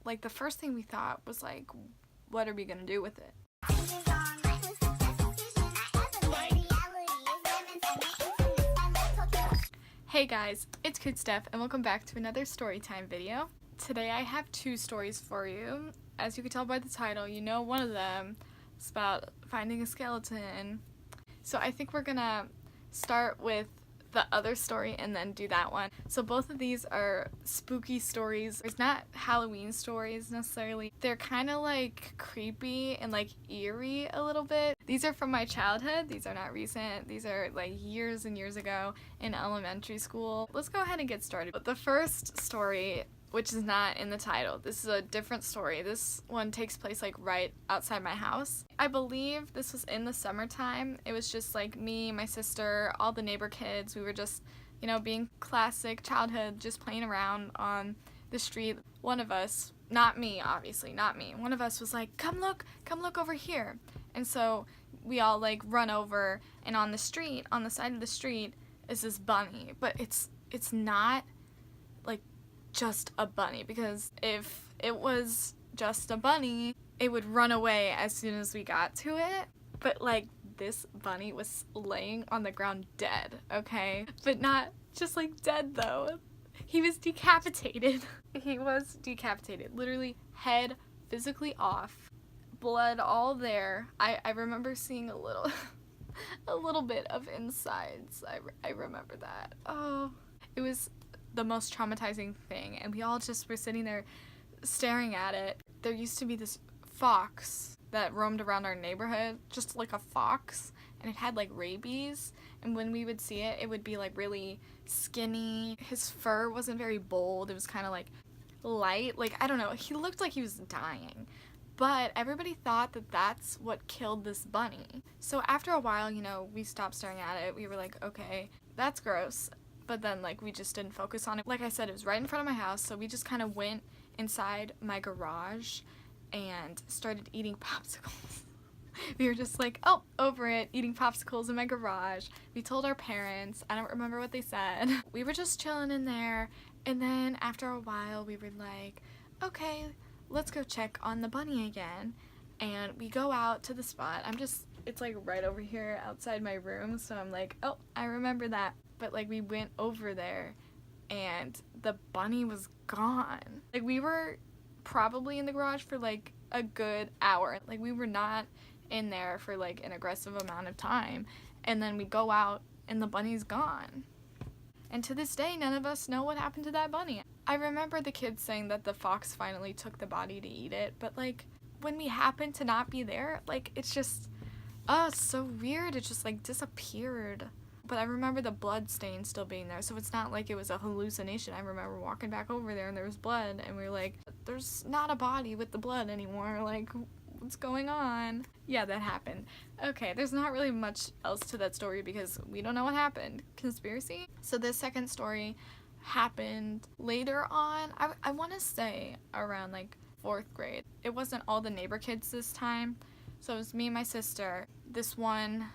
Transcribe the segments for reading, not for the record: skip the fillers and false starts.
like the first thing we thought was like, what are we gonna do with it? Hey guys, it's Kid Steph and welcome back to another Storytime video. Today I have two stories for you. As you can tell by the title, you know one of them is about finding a skeleton. So I think we're gonna start with the other story and then do that one. So both of these are spooky stories. It's not Halloween stories necessarily. They're kind of like creepy and like eerie a little bit. These are from my childhood. These are not recent. These are like years and years ago in elementary school. Let's go ahead and get started. But the first story, which is not in the title, this is a different story. This one takes place like right outside my house. I believe this was in the summertime. It was just like me, my sister, all the neighbor kids. We were just, you know, being classic childhood, just playing around on the street. One of us, not me, obviously, not me. One of us was like, come look over here. And so we all like run over, and on the street, on the side of the street is this bunny. But it's not like just a bunny, because if it was just a bunny, it would run away as soon as we got to it. But like this bunny was laying on the ground dead, okay? But not just like dead though. He was decapitated. He was decapitated. Literally head physically off. Blood all there. I remember seeing a little a little bit of insides. I remember that. Oh, it was the most traumatizing thing, and we all just were sitting there staring at it. There used to be this fox that roamed around our neighborhood, just like a fox, and it had like rabies, and when we would see it, it would be like really skinny. His fur wasn't very bold. It was kind of like light. Like, I don't know, he looked like he was dying. But everybody thought that that's what killed this bunny. So after a while, you know, we stopped staring at it. We were like, okay, that's gross. But then, like, we just didn't focus on it. Like I said, it was right in front of my house, so we just kind of went inside my garage and started eating popsicles. We were just like, oh, over it, eating popsicles in my garage. We told our parents. I don't remember what they said. We were just chilling in there, and then after a while, we were like, okay, let's go check on the bunny again. And we go out to the spot. It's like right over here outside my room, so I'm like, oh, I remember that. But like we went over there and the bunny was gone. Like we were probably in the garage for like a good hour. Like we were not in there for like an aggressive amount of time. And then we go out and the bunny's gone. And to this day, none of us know what happened to that bunny. I remember the kids saying that the fox finally took the body to eat it, but like when we happened to not be there, like it's just, it's so weird. It just like disappeared. But I remember the blood stain still being there, so it's not like it was a hallucination. I remember walking back over there and there was blood, and we were like, there's not a body with the blood anymore, like, what's going on? Yeah, that happened. Okay, there's not really much else to that story because we don't know what happened. Conspiracy? So this second story happened later on. I want to say around like 4th grade. It wasn't all the neighbor kids this time, so it was me and my sister, this one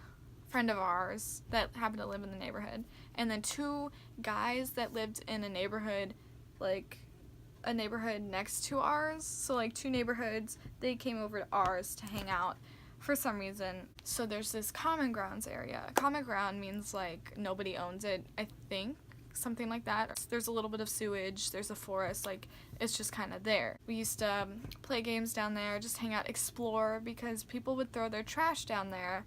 friend of ours that happened to live in the neighborhood, and then 2 guys that lived in a neighborhood, like a neighborhood next to ours. So like 2 neighborhoods, they came over to ours to hang out for some reason. So there's this common grounds area. Common ground means like nobody owns it, I think, something like that. There's a little bit of sewage, there's a forest, like it's just kind of there. We used to play games down there, just hang out, explore, because people would throw their trash down there.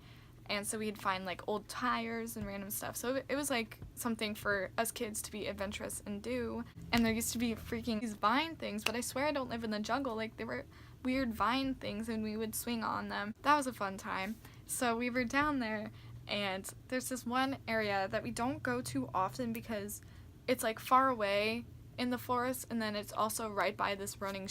And so we'd find like old tires and random stuff. So it was like something for us kids to be adventurous and do. And there used to be freaking these vine things, but I swear I don't live in the jungle. Like there were weird vine things and we would swing on them. That was a fun time. So we were down there, and there's this one area that we don't go to often because it's like far away in the forest, and then it's also right by this busy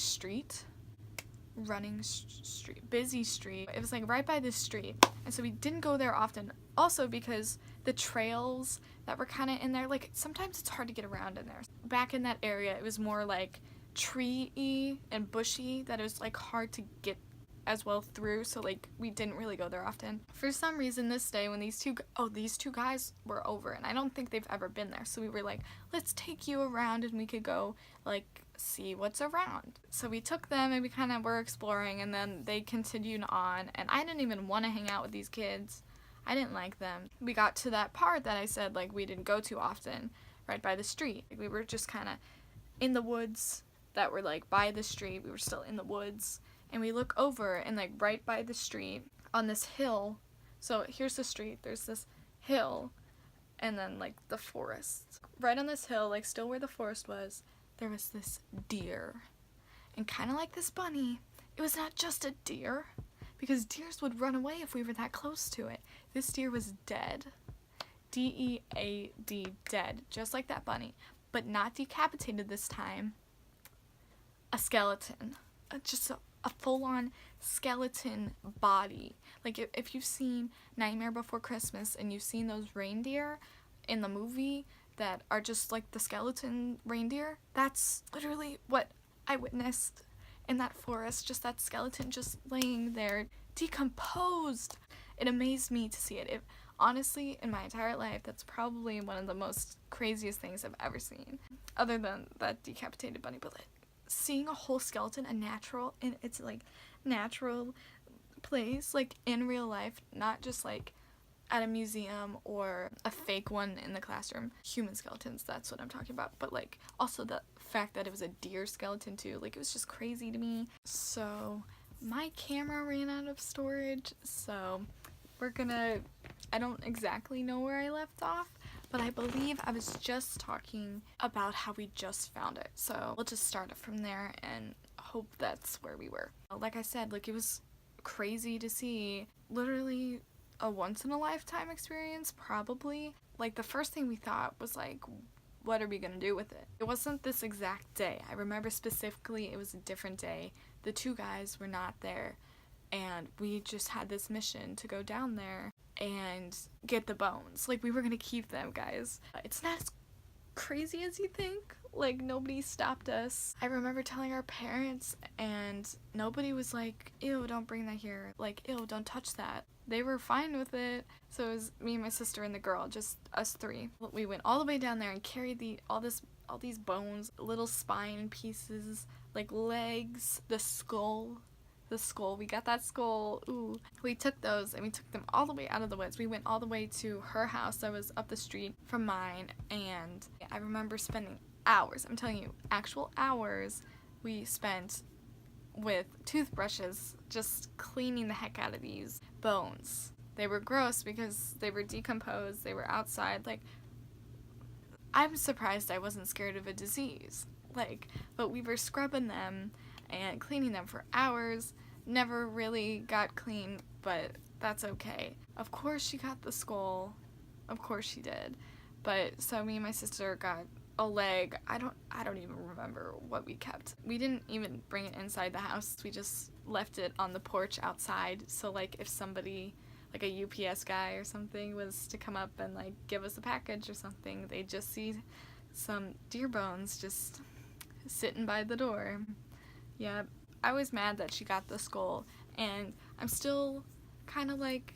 street. It was like right by this street, and so we didn't go there often. Also because the trails that were kind of in there, like sometimes it's hard to get around in there. Back in that area, it was more like tree-y and bushy that it was like hard to get as well through, so like we didn't really go there often. For some reason this day when these two guys were over, and I don't think they've ever been there, so we were like, let's take you around and we could go like see what's around. So we took them and we kind of were exploring, and then they continued on, and I didn't even want to hang out with these kids. I didn't like them. We got to that part that I said like we didn't go to often, right by the street. We were just kind of in the woods that were like by the street. We were still in the woods, and we look over, and like right by the street on this hill, so here's the street, there's this hill, and then like the forest. Right on this hill, like still where the forest was, there was this deer. And kind of like this bunny, it was not just a deer, because deers would run away if we were that close to it. This deer was dead. D-E-A-D, dead, just like that bunny, but not decapitated this time. A skeleton. Just a full-on skeleton body. Like if you've seen Nightmare Before Christmas and you've seen those reindeer in the movie that are just like the skeleton reindeer, that's literally what I witnessed in that forest, just that skeleton just laying there, decomposed. It amazed me to see it. Honestly, in my entire life, that's probably one of the most craziest things I've ever seen, other than that decapitated bunny. But like, seeing a whole skeleton, in its like natural place, like in real life, not just like at a museum or a fake one in the classroom. Human skeletons, that's what I'm talking about. But like also the fact that it was a deer skeleton too, like it was just crazy to me. So my camera ran out of storage, so I don't exactly know where I left off, but I believe I was just talking about how we just found it. So we'll just start it from there and hope that's where we were. Like I said, like it was crazy to see, literally a once-in-a-lifetime experience, probably. Like the first thing we thought was like, what are we gonna do with it? It wasn't this exact day. I remember specifically it was a different day. The two guys were not there, and we just had this mission to go down there and get the bones. Like we were gonna keep them, guys. It's not as crazy as you think. Like nobody stopped us. I remember telling our parents, and nobody was like, ew, don't bring that here. Like, ew, don't touch that. They were fine with it. So it was me and my sister and the girl, just us three. We went all the way down there and carried all these bones, little spine pieces, like legs, the skull. We got that skull. Ooh. We took those and we took them all the way out of the woods. We went all the way to her house that was up the street from mine, and I remember spending hours, I'm telling you, actual hours we spent with toothbrushes just cleaning the heck out of these bones. They were gross because they were decomposed, they were outside. Like, I'm surprised I wasn't scared of a disease. Like, but we were scrubbing them and cleaning them for hours. Never really got clean, but that's okay. Of course she got the skull. Of course she did. But so me and my sister got a leg. I don't even remember what we kept. We didn't even bring it inside the house. We just left it on the porch outside. So like if somebody, like a UPS guy or something, was to come up and like give us a package or something, they'd just see some deer bones just sitting by the door. Yeah, I was mad that she got the skull, and I'm still kind of like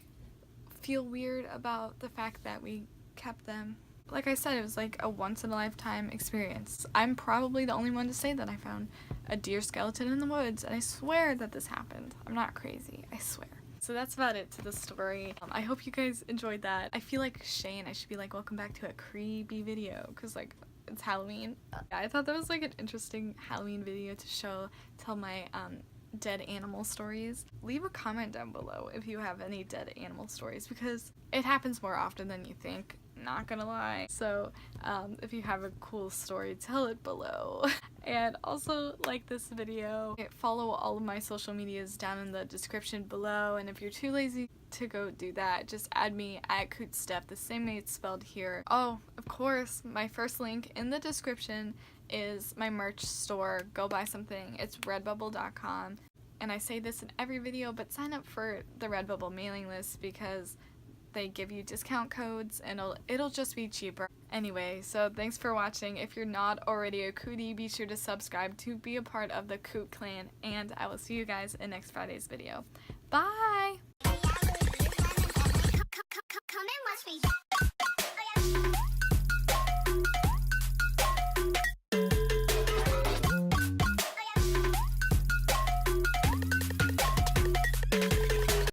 feel weird about the fact that we kept them. Like I said, it was like a once-in-a-lifetime experience. I'm probably the only one to say that I found a deer skeleton in the woods, and I swear that this happened. I'm not crazy, I swear. So that's about it to the story. I hope you guys enjoyed that. I feel like Shane, I should be like, welcome back to a creepy video, because like, it's Halloween. I thought that was like an interesting Halloween video to tell my dead animal stories. Leave a comment down below if you have any dead animal stories, because it happens more often than you think, not gonna lie. So if you have a cool story, tell it below. And also like this video. Follow all of my social medias down in the description below, and if you're too lazy to go do that, just add me at Cootstep, the same way it's spelled here. Oh, of course, my first link in the description is my merch store. Go buy something. It's redbubble.com. And I say this in every video, but sign up for the Redbubble mailing list because they give you discount codes and it'll just be cheaper. Anyway, so thanks for watching. If you're not already a Cootie, be sure to subscribe to be a part of the Coot clan, and I will see you guys in next Friday's video. Bye! Come and watch me.